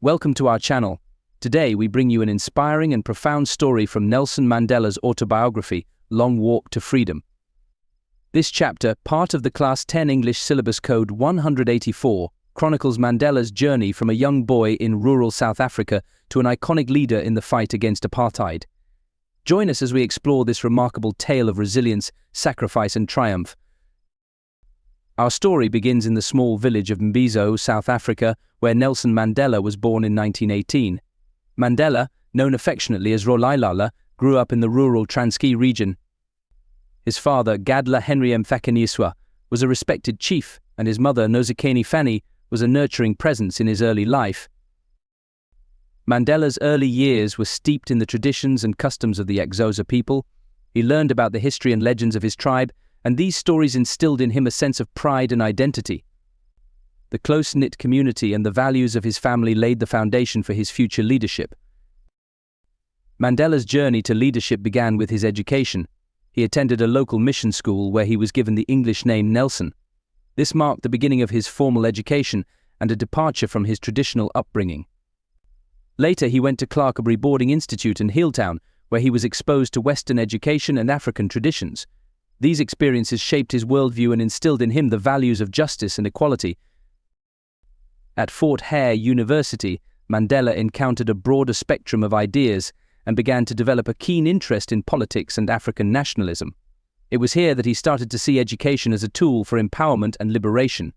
Welcome to our channel. Today we bring you an inspiring and profound story from Nelson Mandela's autobiography, Long Walk to Freedom. This chapter, part of the Class 10 English Syllabus Code 184, chronicles Mandela's journey from a young boy in rural South Africa to an iconic leader in the fight against apartheid. Join us as we explore this remarkable tale of resilience, sacrifice and triumph. Our story begins in the small village of Mbizo, South Africa, where Nelson Mandela was born in 1918. Mandela, known affectionately as Rolihlahla, grew up in the rural Transkei region. His father, Gadla Henry Mfakaniswa, was a respected chief, and his mother, Nozikeni Fanny, was a nurturing presence in his early life. Mandela's early years were steeped in the traditions and customs of the Xhosa people. He learned about the history and legends of his tribe, and these stories instilled in him a sense of pride and identity. The close-knit community and the values of his family laid the foundation for his future leadership. Mandela's journey to leadership began with his education. He attended a local mission school where he was given the English name Nelson. This marked the beginning of his formal education and a departure from his traditional upbringing. Later he went to Clarkebury Boarding Institute in Heeltown, where he was exposed to Western education and African traditions. These experiences shaped his worldview and instilled in him the values of justice and equality. At Fort Hare University, Mandela encountered a broader spectrum of ideas and began to develop a keen interest in politics and African nationalism. It was here that he started to see education as a tool for empowerment and liberation.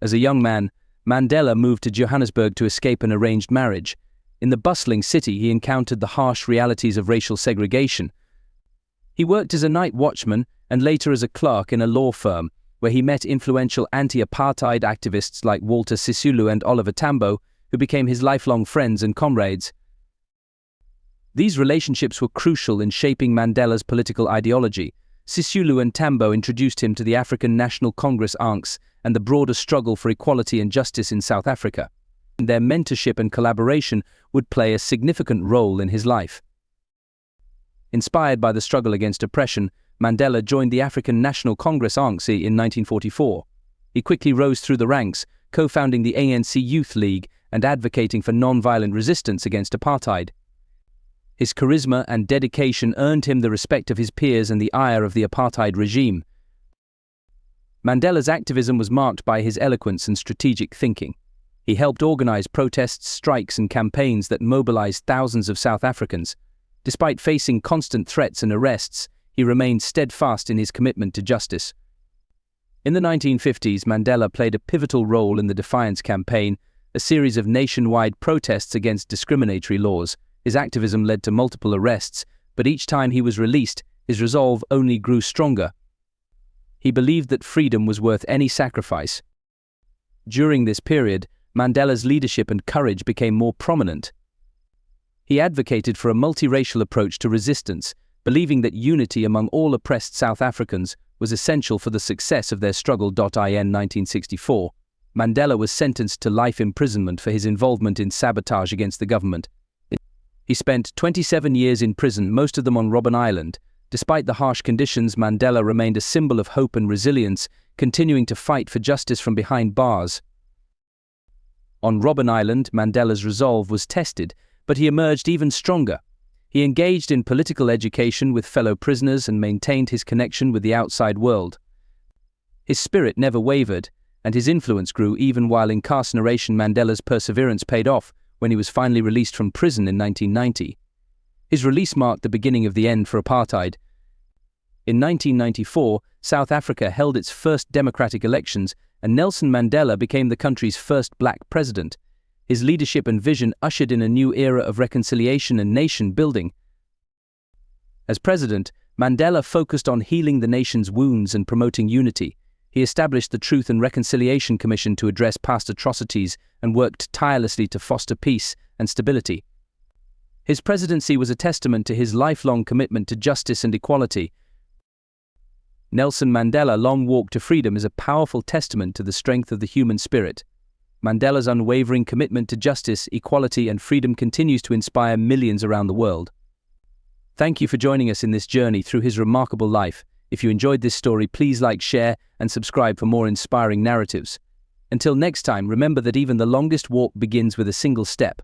As a young man, Mandela moved to Johannesburg to escape an arranged marriage. In the bustling city, he encountered the harsh realities of racial segregation. He worked as a night watchman and later as a clerk in a law firm, where he met influential anti-apartheid activists like Walter Sisulu and Oliver Tambo, who became his lifelong friends and comrades. These relationships were crucial in shaping Mandela's political ideology. Sisulu and Tambo introduced him to the African National Congress ANCS and the broader struggle for equality and justice in South Africa. Their mentorship and collaboration would play a significant role in his life. Inspired by the struggle against oppression, Mandela joined the African National Congress ANCS in 1944. He quickly rose through the ranks, co-founding the ANC Youth League and advocating for non-violent resistance against apartheid. His charisma and dedication earned him the respect of his peers and the ire of the apartheid regime. Mandela's activism was marked by his eloquence and strategic thinking. He helped organize protests, strikes and campaigns that mobilized thousands of South Africans. Despite facing constant threats and arrests, he remained steadfast in his commitment to justice. In the 1950s, Mandela played a pivotal role in the Defiance Campaign, a series of nationwide protests against discriminatory laws. His activism led to multiple arrests, but each time he was released, his resolve only grew stronger. He believed that freedom was worth any sacrifice. During this period, Mandela's leadership and courage became more prominent. He advocated for a multiracial approach to resistance, believing that unity among all oppressed South Africans was essential for the success of their struggle. In 1964, Mandela was sentenced to life imprisonment for his involvement in sabotage against the government. He spent 27 years in prison, most of them on Robben Island. Despite the harsh conditions, Mandela remained a symbol of hope and resilience, continuing to fight for justice from behind bars. On Robben Island, Mandela's resolve was tested, but he emerged even stronger. He engaged in political education with fellow prisoners and maintained his connection with the outside world. His spirit never wavered, and his influence grew even while incarceration. Mandela's perseverance paid off when he was finally released from prison in 1990. His release marked the beginning of the end for apartheid. In 1994, South Africa held its first democratic elections, and Nelson Mandela became the country's first black president. His leadership and vision ushered in a new era of reconciliation and nation-building. As president, Mandela focused on healing the nation's wounds and promoting unity. He established the Truth and Reconciliation Commission to address past atrocities and worked tirelessly to foster peace and stability. His presidency was a testament to his lifelong commitment to justice and equality. Nelson Mandela's Long Walk to Freedom is a powerful testament to the strength of the human spirit. Mandela's unwavering commitment to justice, equality and freedom continues to inspire millions around the world. Thank you for joining us in this journey through his remarkable life. If you enjoyed this story, please like, share and subscribe for more inspiring narratives. Until next time, remember that even the longest walk begins with a single step.